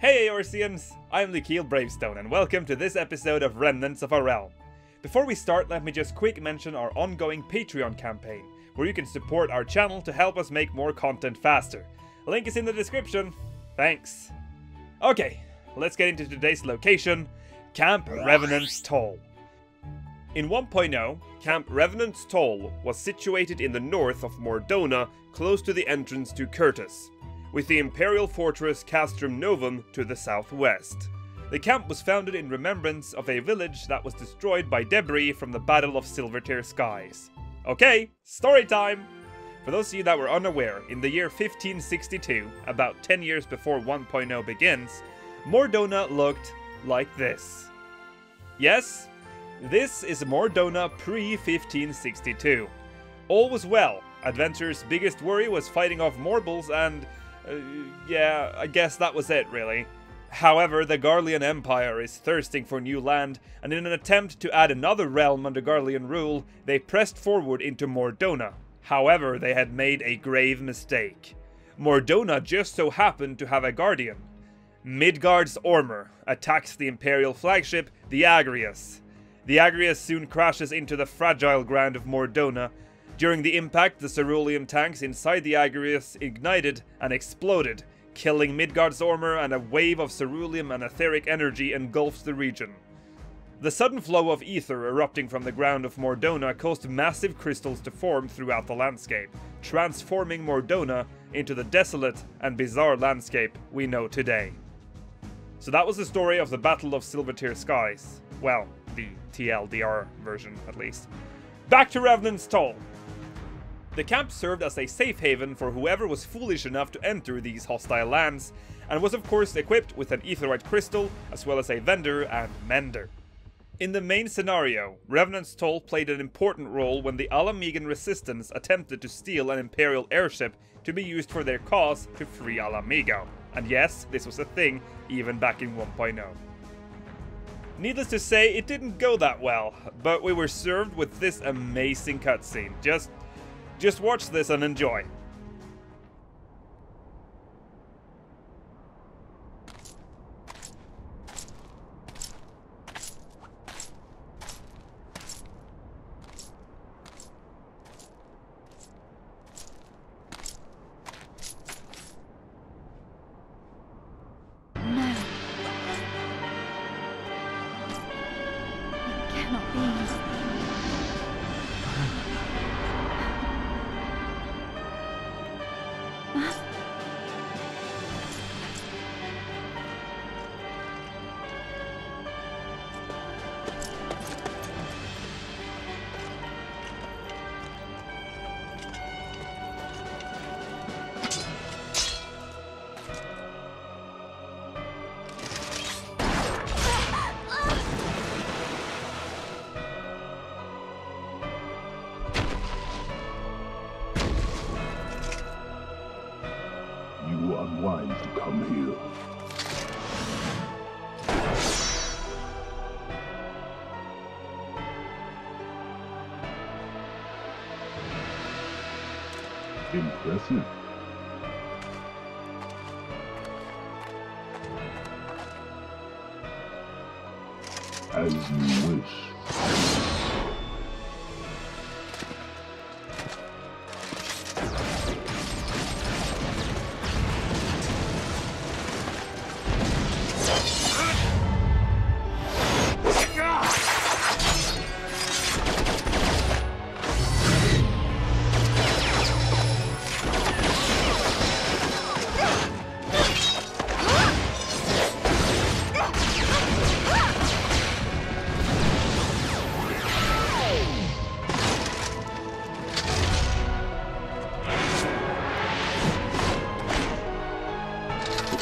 Hey Eorzeans, I'm Likeel Bravestone and welcome to this episode of Remnants of our Realm. Before we start, let me just quick mention our ongoing Patreon campaign, where you can support our channel to help us make more content faster. Link is in the description. Thanks. Okay, let's get into today's location, Camp Revenant's Toll. In 1.0, Camp Revenant's Toll was situated in the north of Mordona, close to the entrance to Curtis, with the Imperial Fortress Castrum Novum to the southwest. The camp was founded in remembrance of a village that was destroyed by debris from the Battle of Silvertear Skies. Okay, story time! For those of you that were unaware, in the year 1562, about 10 years before 1.0 begins, Mordona looked like this. Yes, this is Mordona pre-1562. All was well. Adventure's biggest worry was fighting off Morbles and yeah, I guess that was it, really. However, the Garlean Empire is thirsting for new land, and in an attempt to add another realm under Garlean rule, they pressed forward into Mordona. However, they had made a grave mistake. Mordona just so happened to have a guardian. Midgard's Ormer attacks the Imperial flagship, the Agrius. The Agrius soon crashes into the fragile ground of Mordona. During the impact, the cerulean tanks inside the Agrius ignited and exploded, killing Midgard's Ormer, and a wave of ceruleum and etheric energy engulfs the region. The sudden flow of ether erupting from the ground of Mordona caused massive crystals to form throughout the landscape, transforming Mordona into the desolate and bizarre landscape we know today. So that was the story of the Battle of Silvertear Skies. Well, the TLDR version, at least. Back to Revenant's Toll. The camp served as a safe haven for whoever was foolish enough to enter these hostile lands, and was of course equipped with an aetheroid crystal, as well as a vendor and mender. In the main scenario, Revenant's Toll played an important role when the Alamegan resistance attempted to steal an Imperial airship to be used for their cause to free Alamego. And yes, this was a thing even back in 1.0. Needless to say, it didn't go that well, but we were served with this amazing cutscene. Just watch this and enjoy. Unwise to come here. Impressive. As you wish.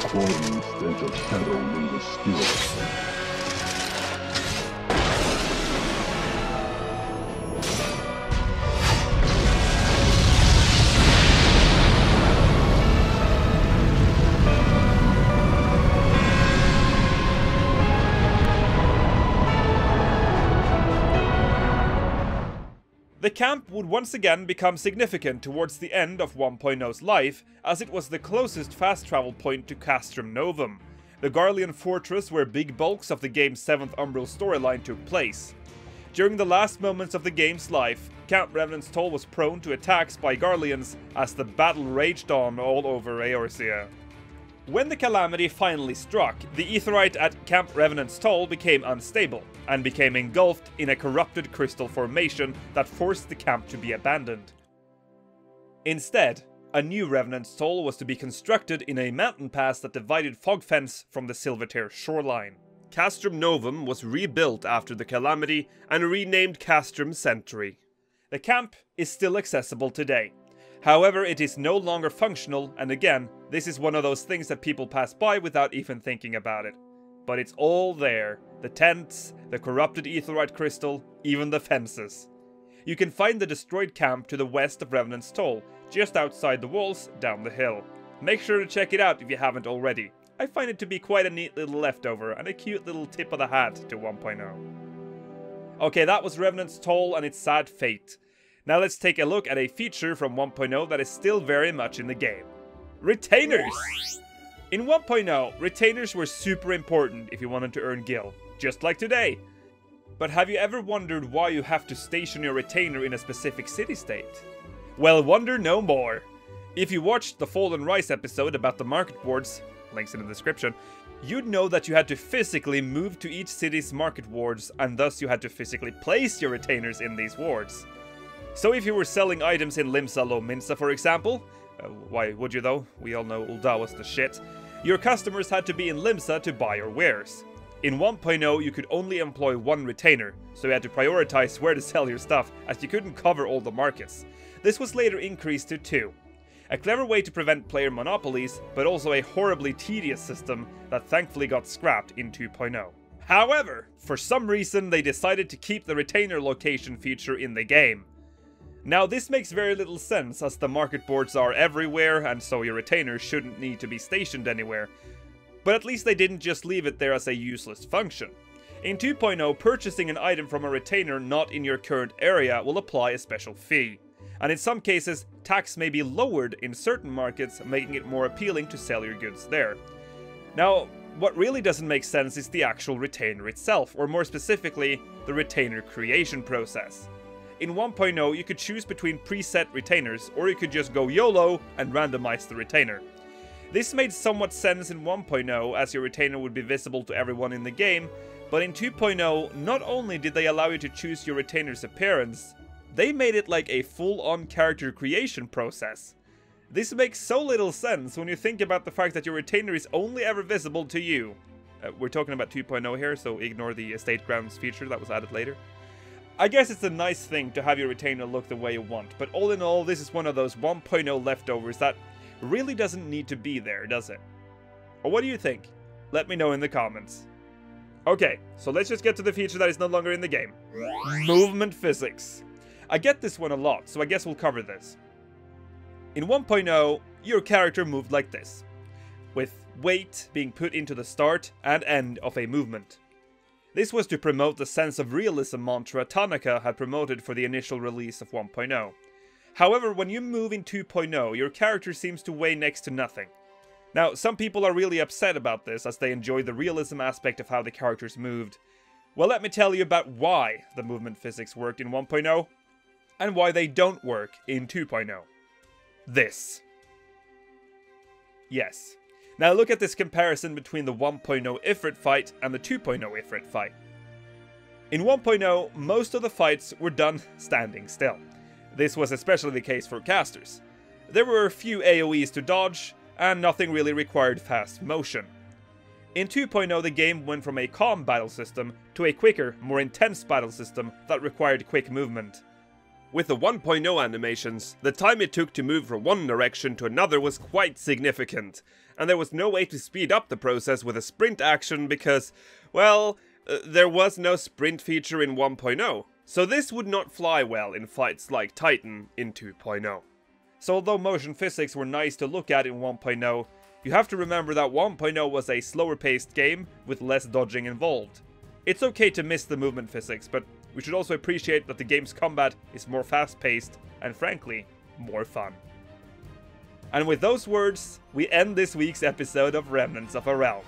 Cloying stench of shadow lingers still. The camp would once again become significant towards the end of 1.0's life, as it was the closest fast travel point to Castrum Novum, the Garlean fortress where big bulks of the game's 7th Umbral storyline took place. During the last moments of the game's life, Camp Revenant's Toll was prone to attacks by Garleans as the battle raged on all over Eorzea. When the calamity finally struck, the aetheryte at Camp Revenant's Toll became unstable, and became engulfed in a corrupted crystal formation that forced the camp to be abandoned. Instead, a new Revenant's Toll was to be constructed in a mountain pass that divided Fogfence from the Silvertear shoreline. Castrum Novum was rebuilt after the calamity and renamed Castrum Century. The camp is still accessible today. However, it is no longer functional, and again, this is one of those things that people pass by without even thinking about it. But it's all there. The tents, the corrupted aetheryte crystal, even the fences. You can find the destroyed camp to the west of Revenant's Toll, just outside the walls down the hill. Make sure to check it out if you haven't already. I find it to be quite a neat little leftover and a cute little tip of the hat to 1.0. Okay, that was Revenant's Toll and its sad fate. Now let's take a look at a feature from 1.0 that is still very much in the game. Retainers! In 1.0, retainers were super important if you wanted to earn gil, just like today. But have you ever wondered why you have to station your retainer in a specific city-state? Well, wonder no more. If you watched the Fallen Rise episode about the market wards, links in the description, you'd know that you had to physically move to each city's market wards, and thus you had to physically place your retainers in these wards. So if you were selling items in Limsa Lo Minsa, for example, why would you though? We all know Ul'dah was the shit. Your customers had to be in Limsa to buy your wares. In 1.0 you could only employ one retainer, so you had to prioritize where to sell your stuff, as you couldn't cover all the markets. This was later increased to 2. A clever way to prevent player monopolies, but also a horribly tedious system that thankfully got scrapped in 2.0. However, for some reason they decided to keep the retainer location feature in the game. Now this makes very little sense, as the market boards are everywhere and so your retainers shouldn't need to be stationed anywhere. But at least they didn't just leave it there as a useless function. In 2.0, purchasing an item from a retainer not in your current area will apply a special fee. And in some cases, tax may be lowered in certain markets, making it more appealing to sell your goods there. Now, what really doesn't make sense is the actual retainer itself, or more specifically, the retainer creation process. In 1.0, you could choose between preset retainers, or you could just go YOLO and randomize the retainer. This made somewhat sense in 1.0, as your retainer would be visible to everyone in the game, but in 2.0, not only did they allow you to choose your retainer's appearance, they made it like a full-on character creation process. This makes so little sense when you think about the fact that your retainer is only ever visible to you. We're talking about 2.0 here, so ignore the estate grounds feature that was added later. I guess it's a nice thing to have your retainer look the way you want, but all in all, this is one of those 1.0 leftovers that really doesn't need to be there, does it? Or what do you think? Let me know in the comments. Okay, so let's just get to the feature that is no longer in the game. Movement physics. I get this one a lot, so I guess we'll cover this. In 1.0, your character moved like this, with weight being put into the start and end of a movement. This was to promote the sense of realism mantra Tanaka had promoted for the initial release of 1.0. However, when you move in 2.0, your character seems to weigh next to nothing. Now, some people are really upset about this, as they enjoy the realism aspect of how the characters moved. Well, let me tell you about why the movement physics worked in 1.0, and why they don't work in 2.0. This. Yes. Now look at this comparison between the 1.0 Ifrit fight and the 2.0 Ifrit fight. In 1.0, most of the fights were done standing still. This was especially the case for casters. There were a few AoEs to dodge, and nothing really required fast motion. In 2.0, the game went from a calm battle system to a quicker, more intense battle system that required quick movement. With the 1.0 animations, the time it took to move from one direction to another was quite significant, and there was no way to speed up the process with a sprint action because, well, there was no sprint feature in 1.0, so this would not fly well in fights like Titan in 2.0. So although motion physics were nice to look at in 1.0, you have to remember that 1.0 was a slower paced game with less dodging involved. It's okay to miss the movement physics, but we should also appreciate that the game's combat is more fast-paced and, frankly, more fun. And with those words, we end this week's episode of Remnants of a Realm.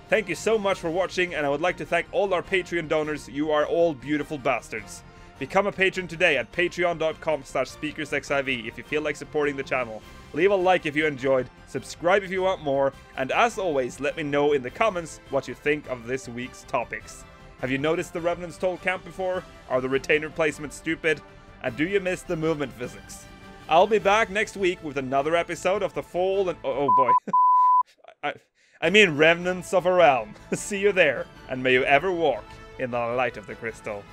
Thank you so much for watching, and I would like to thank all our Patreon donors. You are all beautiful bastards. Become a patron today at patreon.com/speakersxiv if you feel like supporting the channel. Leave a like if you enjoyed, subscribe if you want more, and as always, let me know in the comments what you think of this week's topics. Have you noticed the Revenant's toll count before? Are the retainer placements stupid? And do you miss the movement physics? I'll be back next week with another episode of The Fall and... oh boy. I mean Remnants of a Realm. See you there, and may you ever walk in the light of the crystal.